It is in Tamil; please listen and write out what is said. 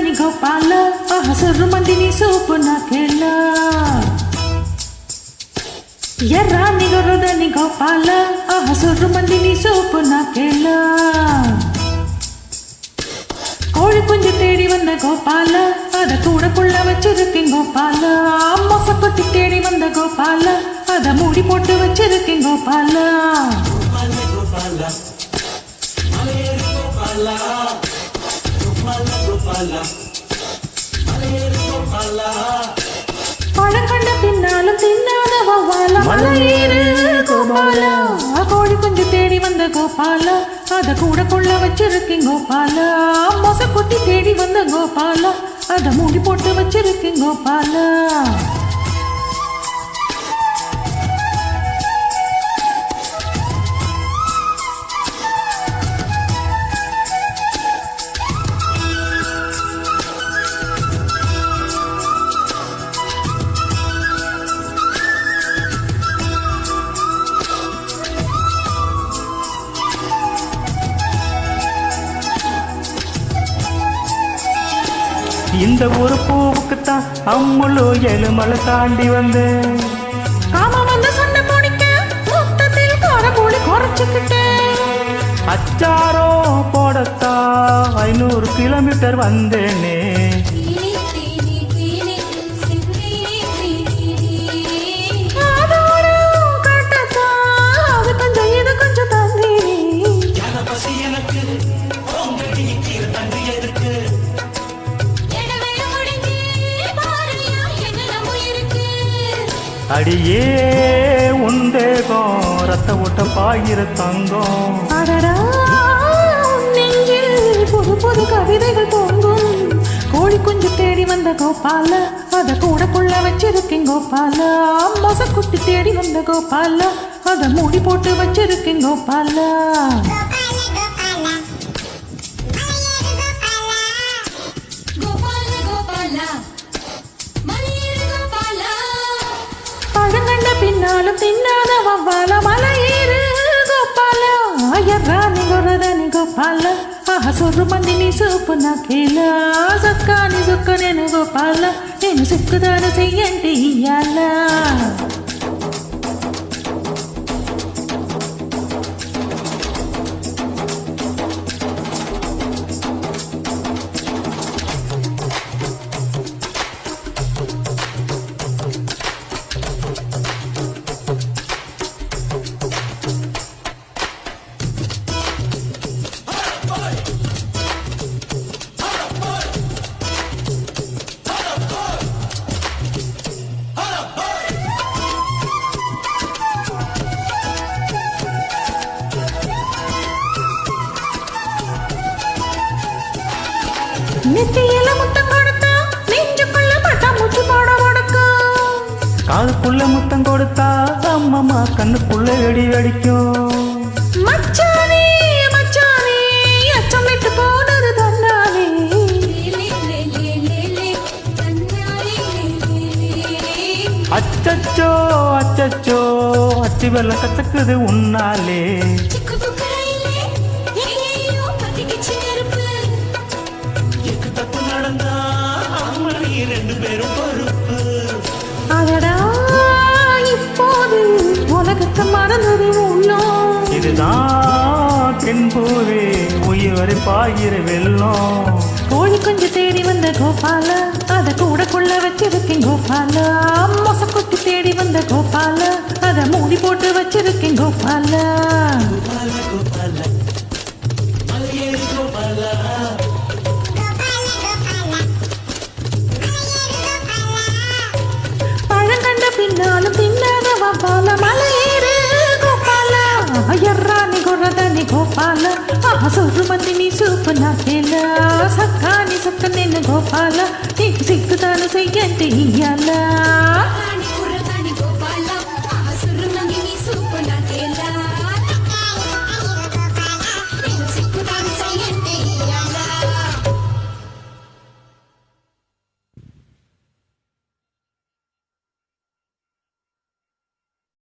Ni Gopala, hasuru mandini soup nakela. Yerra ni goroda ni Gopala, hasuru mandini soup nakela. கோழி குஞ்சு தேடி வந்த கோபால அத கூடக்குள்ள வச்சிருக்கேன் கோபால மொசப்பட்டி தேடி வந்த கோபால அத மூடி போட்டு வச்சிருக்கேன் கோபால பழம் கண்ட பின்னாலும் தின்னாத வவ்வால மலையேறு கோபால கோழி குஞ்சு தேடி வந்த கோபால அத கூடக்குள்ள வச்சிருக்கேன் கோபால மொசக்குட்டி தேடி வந்த கோபால அத மூடி போட்டு வச்சிருக்கேன் கோபால இந்த ஒரு பூவுக்குத்தான் அம்முழு எலுமலை தாண்டி வந்தேன் காம வந்த சண்டை போடிக்க மொத்தத்தில் காரபூளி குறைச்சுக்கிட்டேன் அச்சாரோ போடத்தா 500 கிலோமீட்டர் வந்தேனே அடியே உந்தேகம் ரத்த ஓட்ட பாயிர தங்கம் நெஞ்சில் புது புது கவிதைகள் தோங்கும் கோழி குஞ்சு தேடி வந்த கோபால அத கூடக்குள்ள வச்சிருக்கேன் கோபால மொசக்குட்டி தேடி வந்த கோபால அத மூடி போட்டு வச்சிருக்கேன் கோபால பின்னாலும் தின்னாத வவ்வால மலையேறு கோபால எர்ரானி கொரதனி கோபால హసురు మందిని సూపు నాకేలా సక్కాని సుక్క నేను గోపాల నేను సుక్కుదాన చెయ్యంటే ఇయ్యాలా நெத்தியில முத்தம் கொடுத்தா நெஞ்சுக்குள்ள பட்டாம்பூச்சி போட உடக்கும் காதுக்குள்ள முத்தம் கொடுத்தா அம்மம்மா கண்ணுக்குள்ள வெடி வெடிக்கும் மச்சானே மச்சானே அச்சம் விட்டு போனது தன்னாலே அச்சச்சோ அச்சச்சோ அச்சு வெள்ள கசக்குது உன்னாலே அடடா இப்போது உலகத்தை மறந்தது உள்ளோம் இதுதான் தென்பூவே உயிர் வரை பாயிர வெள்ளம் கோழி குஞ்சு தேடி வந்த கோபால அத கூடக்குள்ள வச்சிருக்கேன் கோபால மொசக்குட்டி தேடி வந்த கோபால அத மூடி போட்டு வச்சிருக்கேன் கோபால பின்னாலும் தின்னாத வவ்வால மலையேறு கோபால எர்ரானி கொரதனி கோபால హసురు మందిని సూపు నాకేలా సక్కాని సుక్క నిన్ను గోపాల నీకు సిగ్గుతాను చెయ్యంటే ఇయ్యాలా